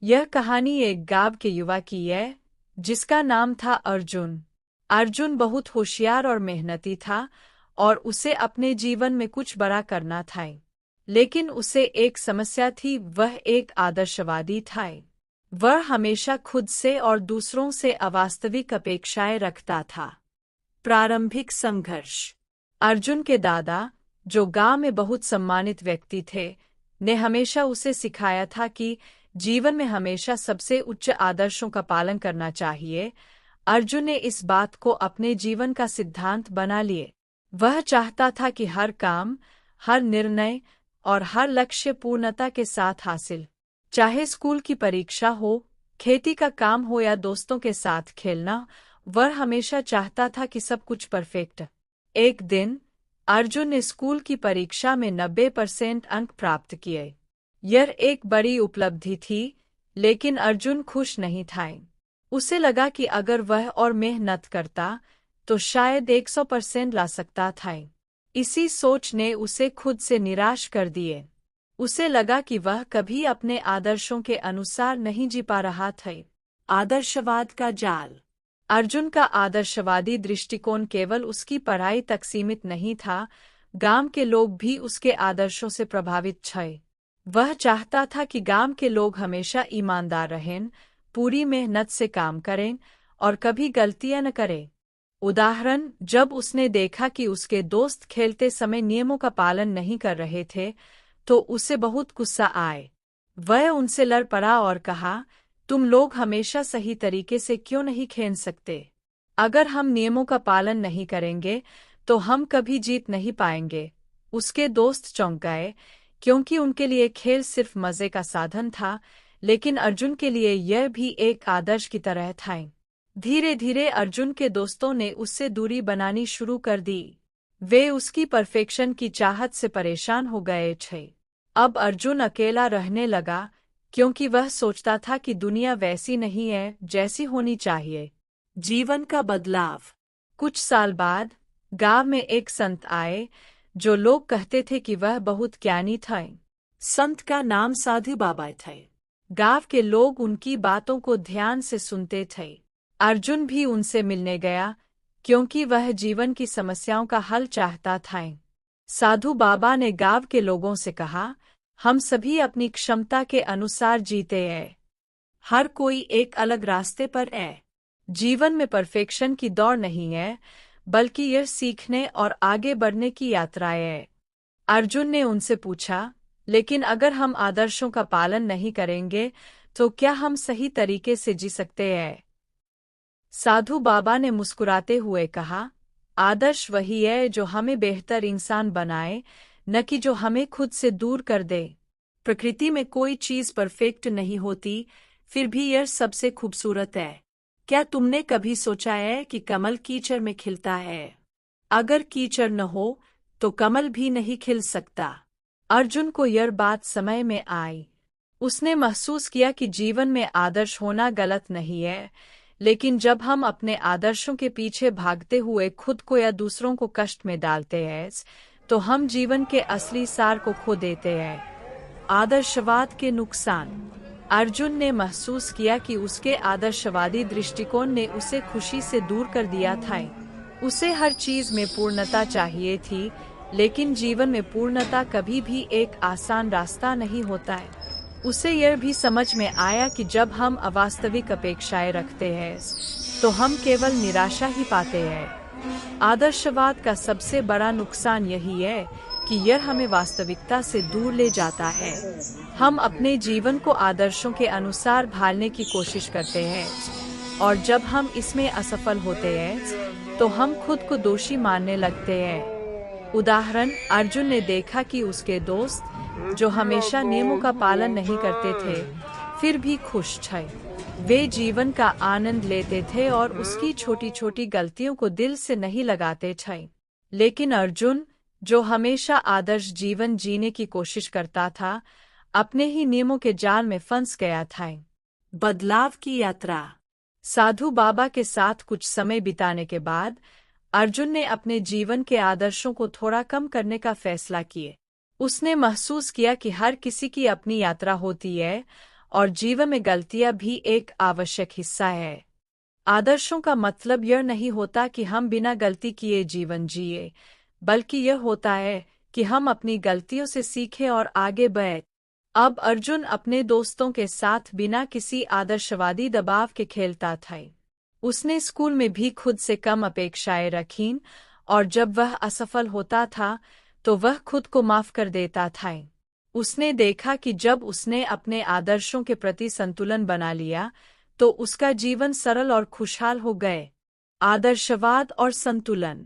यह कहानी एक गांव के युवा की है जिसका नाम था अर्जुन। अर्जुन बहुत होशियार और मेहनती था और उसे अपने जीवन में कुछ बड़ा करना था। लेकिन उसे एक समस्या थी, वह एक आदर्शवादी था। वह हमेशा खुद से और दूसरों से अवास्तविक अपेक्षाएं रखता था। प्रारंभिक संघर्ष। अर्जुन के दादा, जो गांव में बहुत सम्मानित व्यक्ति थे, ने हमेशा उसे सिखाया था कि जीवन में हमेशा सबसे उच्च आदर्शों का पालन करना चाहिए। अर्जुन ने इस बात को अपने जीवन का सिद्धांत बना लिए। वह चाहता था कि हर काम, हर निर्णय और हर लक्ष्य पूर्णता के साथ हासिल, चाहे स्कूल की परीक्षा हो, खेती का काम हो या दोस्तों के साथ खेलना। वह हमेशा चाहता था कि सब कुछ परफेक्ट। एक दिन अर्जुन ने स्कूल की परीक्षा में 90% अंक प्राप्त किए। यह एक बड़ी उपलब्धि थी, लेकिन अर्जुन खुश नहीं था। उसे लगा कि अगर वह और मेहनत करता तो शायद 100% ला सकता था। इसी सोच ने उसे खुद से निराश कर दिए। उसे लगा कि वह कभी अपने आदर्शों के अनुसार नहीं जी पा रहा था। आदर्शवाद का जाल। अर्जुन का आदर्शवादी दृष्टिकोण केवल उसकी पढ़ाई तक सीमित नहीं था, गांव के लोग भी उसके आदर्शों से प्रभावित थे। वह चाहता था कि गांव के लोग हमेशा ईमानदार रहें, पूरी मेहनत से काम करें और कभी गलतियां न करें। उदाहरण, जब उसने देखा कि उसके दोस्त खेलते समय नियमों का पालन नहीं कर रहे थे, तो उसे बहुत गुस्सा आए। वह उनसे लड़ पड़ा और कहा, तुम लोग हमेशा सही तरीके से क्यों नहीं खेल सकते? अगर हम नियमों का पालन नहीं करेंगे तो हम कभी जीत नहीं पाएंगे। उसके दोस्त चौंक गए, क्योंकि उनके लिए खेल सिर्फ मजे का साधन था, लेकिन अर्जुन के लिए यह भी एक आदर्श की तरह था। धीरे धीरे अर्जुन के दोस्तों ने उससे दूरी बनानी शुरू कर दी। वे उसकी परफेक्शन की चाहत से परेशान हो गए थे। अब अर्जुन अकेला रहने लगा, क्योंकि वह सोचता था कि दुनिया वैसी नहीं है जैसी होनी चाहिए। जीवन का बदलाव। कुछ साल बाद गांव में एक संत आए, जो लोग कहते थे कि वह बहुत ज्ञानी थे। संत का नाम साधु बाबा थे। गांव के लोग उनकी बातों को ध्यान से सुनते थे। अर्जुन भी उनसे मिलने गया, क्योंकि वह जीवन की समस्याओं का हल चाहता था। साधु बाबा ने गांव के लोगों से कहा, हम सभी अपनी क्षमता के अनुसार जीते हैं। हर कोई एक अलग रास्ते पर है। जीवन में परफेक्शन की दौड़ नहीं है, बल्कि यह सीखने और आगे बढ़ने की यात्रा है। अर्जुन ने उनसे पूछा, लेकिन अगर हम आदर्शों का पालन नहीं करेंगे तो क्या हम सही तरीके से जी सकते हैं? साधु बाबा ने मुस्कुराते हुए कहा, आदर्श वही है जो हमें बेहतर इंसान बनाए, न कि जो हमें खुद से दूर कर दे। प्रकृति में कोई चीज परफेक्ट नहीं होती, फिर भी यह सबसे खूबसूरत है। क्या तुमने कभी सोचा है कि कमल कीचड़ में खिलता है? अगर कीचड़ न हो तो कमल भी नहीं खिल सकता। अर्जुन को यह बात समझ में आई। उसने महसूस किया कि जीवन में आदर्श होना गलत नहीं है, लेकिन जब हम अपने आदर्शों के पीछे भागते हुए खुद को या दूसरों को कष्ट में डालते हैं, तो हम जीवन के असली सार को खो देते हैं। आदर्शवाद के नुकसान। अर्जुन ने महसूस किया कि उसके आदर्शवादी दृष्टिकोण ने उसे खुशी से दूर कर दिया था। उसे हर चीज में पूर्णता चाहिए थी, लेकिन जीवन में पूर्णता कभी भी एक आसान रास्ता नहीं होता है। उसे यह भी समझ में आया कि जब हम अवास्तविक अपेक्षाएं रखते हैं तो हम केवल निराशा ही पाते हैं। आदर्शवाद का सबसे बड़ा नुकसान यही है कि यह हमें वास्तविकता से दूर ले जाता है। हम अपने जीवन को आदर्शों के अनुसार ढालने की कोशिश करते हैं, और जब हम इसमें असफल होते हैं तो हम खुद को दोषी मानने लगते हैं। उदाहरण, अर्जुन ने देखा कि उसके दोस्त, जो हमेशा नियमों का पालन नहीं करते थे, फिर भी खुश थे। वे जीवन का आनंद लेते थे और उसकी छोटी छोटी गलतियों को दिल से नहीं लगाते थे। लेकिन अर्जुन, जो हमेशा आदर्श जीवन जीने की कोशिश करता था, अपने ही नियमों के जाल में फंस गया था। बदलाव की यात्रा। साधु बाबा के साथ कुछ समय बिताने के बाद अर्जुन ने अपने जीवन के आदर्शों को थोड़ा कम करने का फैसला किया। उसने महसूस किया कि हर किसी की अपनी यात्रा होती है और जीवन में गलतियां भी एक आवश्यक हिस्सा है। आदर्शों का मतलब यह नहीं होता कि हम बिना गलती किए जीवन जिए, बल्कि यह होता है कि हम अपनी गलतियों से सीखें और आगे बढ़ें। अब अर्जुन अपने दोस्तों के साथ बिना किसी आदर्शवादी दबाव के खेलता था। उसने स्कूल में भी खुद से कम अपेक्षाएं रखीं, और जब वह असफल होता था तो वह खुद को माफ कर देता था। उसने देखा कि जब उसने अपने आदर्शों के प्रति संतुलन बना लिया तो उसका जीवन सरल और खुशहाल हो गए। आदर्शवाद और संतुलन।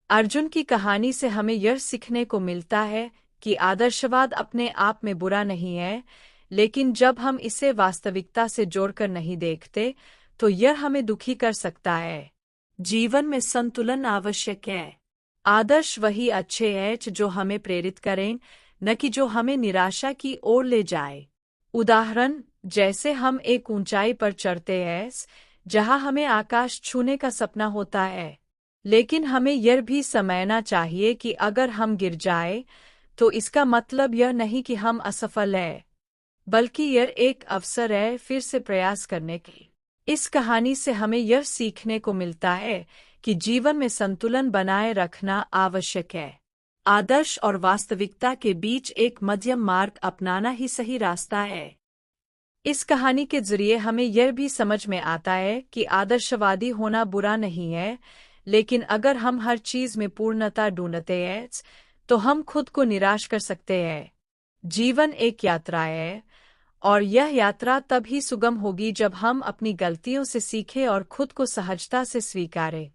अर्जुन की कहानी से हमें यह सीखने को मिलता है कि आदर्शवाद अपने आप में बुरा नहीं है, लेकिन जब हम इसे वास्तविकता से जोड़कर नहीं देखते तो यह हमें दुखी कर सकता है। जीवन में संतुलन आवश्यक है। आदर्श वही अच्छे हैं जो हमें प्रेरित करें, न कि जो हमें निराशा की ओर ले जाए। उदाहरण, जैसे हम एक ऊंचाई पर चढ़ते हैं जहां हमें आकाश छूने का सपना होता है, लेकिन हमें यह भी समझना चाहिए कि अगर हम गिर जाए तो इसका मतलब यह नहीं कि हम असफल हैं, बल्कि यह एक अवसर है फिर से प्रयास करने की। इस कहानी से हमें यह सीखने को मिलता है कि जीवन में संतुलन बनाए रखना आवश्यक है। आदर्श और वास्तविकता के बीच एक मध्यम मार्ग अपनाना ही सही रास्ता है। इस कहानी के जरिए हमें यह भी समझ में आता है कि आदर्शवादी होना बुरा नहीं है, लेकिन अगर हम हर चीज में पूर्णता ढूंढते हैं तो हम खुद को निराश कर सकते हैं। जीवन एक यात्रा है, और यह यात्रा तब ही सुगम होगी जब हम अपनी गलतियों से सीखें और खुद को सहजता से स्वीकारें।